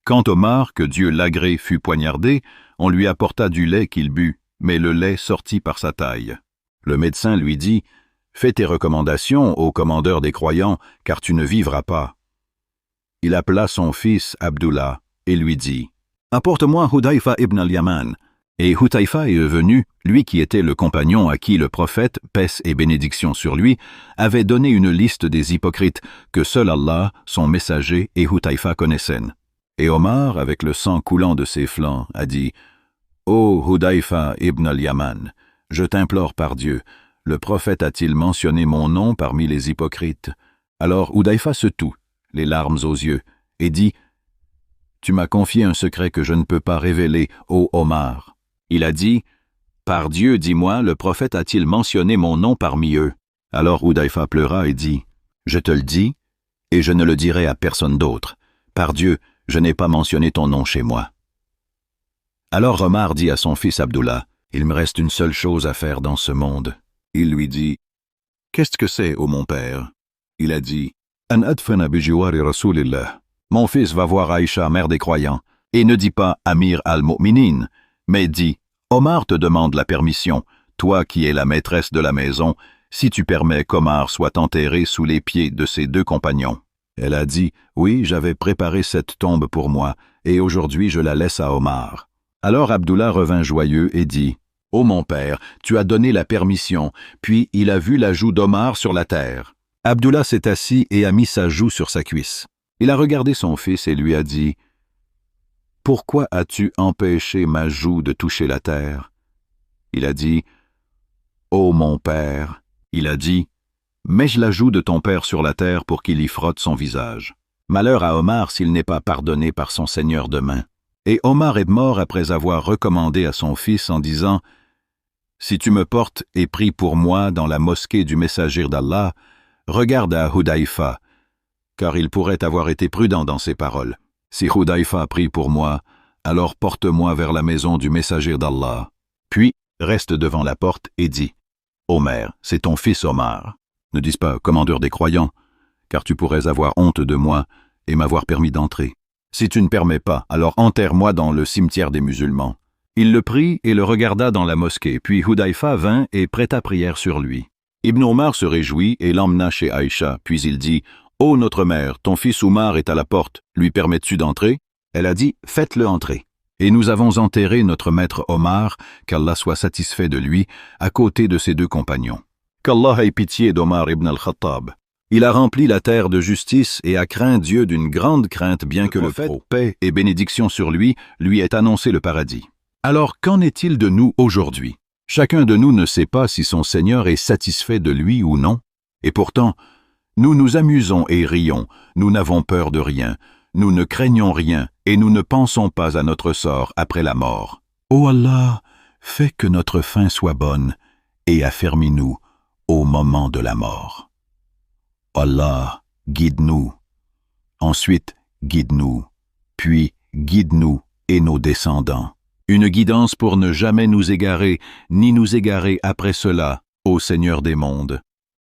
Quand Omar, que Dieu l'agrée, fut poignardé, on lui apporta du lait qu'il but, mais le lait sortit par sa taille. Le médecin lui dit, « Fais tes recommandations au commandeur des croyants, car tu ne vivras pas. » Il appela son fils Abdullah et lui dit, « Apporte-moi Hudayfa ibn al-Yaman. » Et Hudayfa est venu, lui qui était le compagnon à qui le prophète, paix et bénédiction sur lui, avait donné une liste des hypocrites que seul Allah, son messager et Hudayfa connaissaient. Et Omar, avec le sang coulant de ses flancs, a dit, « Ô Hudayfa ibn al-Yaman, je t'implore par Dieu, le prophète a-t-il mentionné mon nom parmi les hypocrites ?» Alors Hudayfa se tut, les larmes aux yeux, et dit, « Tu m'as confié un secret que je ne peux pas révéler, ô Omar. » Il a dit, « Par Dieu, dis-moi, le prophète a-t-il mentionné mon nom parmi eux ?» Alors Hudayfa pleura et dit, « Je te le dis, et je ne le dirai à personne d'autre. Par Dieu, je n'ai pas mentionné ton nom chez moi. » Alors Omar dit à son fils Abdullah, « Il me reste une seule chose à faire dans ce monde. » Il lui dit, « Qu'est-ce que c'est, ô mon père ?» Il a dit, « An adfana bijiwari Rasulillah. Mon fils va voir Aïcha, mère des croyants, et ne dis pas Amir al-Mu'minin, mais dis, Omar te demande la permission, toi qui es la maîtresse de la maison, si tu permets qu'Omar soit enterré sous les pieds de ses deux compagnons. » Elle a dit, « Oui, j'avais préparé cette tombe pour moi, et aujourd'hui je la laisse à Omar. » Alors Abdullah revint joyeux et dit, « Ô mon père, tu as donné la permission, puis il a vu la joue d'Omar sur la terre. » Abdullah s'est assis et a mis sa joue sur sa cuisse. Il a regardé son fils et lui a dit, « Pourquoi as-tu empêché ma joue de toucher la terre ?» Il a dit, « Ô mon père !» Il a dit, « Mets-je la joue de ton père sur la terre pour qu'il y frotte son visage. Malheur à Omar s'il n'est pas pardonné par son Seigneur demain. » Et Omar est mort après avoir recommandé à son fils en disant, « Si tu me portes et pries pour moi dans la mosquée du messager d'Allah, regarde à Hudayfa, car il pourrait avoir été prudent dans ses paroles. Si Hudayfa prie pour moi, alors porte-moi vers la maison du messager d'Allah. Puis reste devant la porte et dis, « Omer, c'est ton fils Omar. Ne dis pas commandeur des croyants, car tu pourrais avoir honte de moi et m'avoir permis d'entrer. Si tu ne permets pas, alors enterre-moi dans le cimetière des musulmans. » Il le prit et le regarda dans la mosquée, puis Hudayfa vint et prêta prière sur lui. Ibn Omar se réjouit et l'emmena chez Aïcha, puis il dit, « Ô notre mère, ton fils Omar est à la porte, lui permets-tu d'entrer ?» Elle a dit, « Faites-le entrer. » Et nous avons enterré notre maître Omar, qu'Allah soit satisfait de lui, à côté de ses deux compagnons. Qu'Allah ait pitié d'Omar ibn al-Khattab. Il a rempli la terre de justice et a craint Dieu d'une grande crainte, bien que le prophète, paix et bénédiction sur lui ait annoncé le paradis. Alors qu'en est-il de nous aujourd'hui? Chacun de nous ne sait pas si son Seigneur est satisfait de lui ou non. Et pourtant, nous nous amusons et rions, nous n'avons peur de rien, nous ne craignons rien et nous ne pensons pas à notre sort après la mort. Ô Allah, fais que notre fin soit bonne et affermis-nous au moment de la mort. Allah, guide-nous. Ensuite, guide-nous. Puis, guide-nous et nos descendants. Une guidance pour ne jamais nous égarer, ni nous égarer après cela, ô Seigneur des mondes.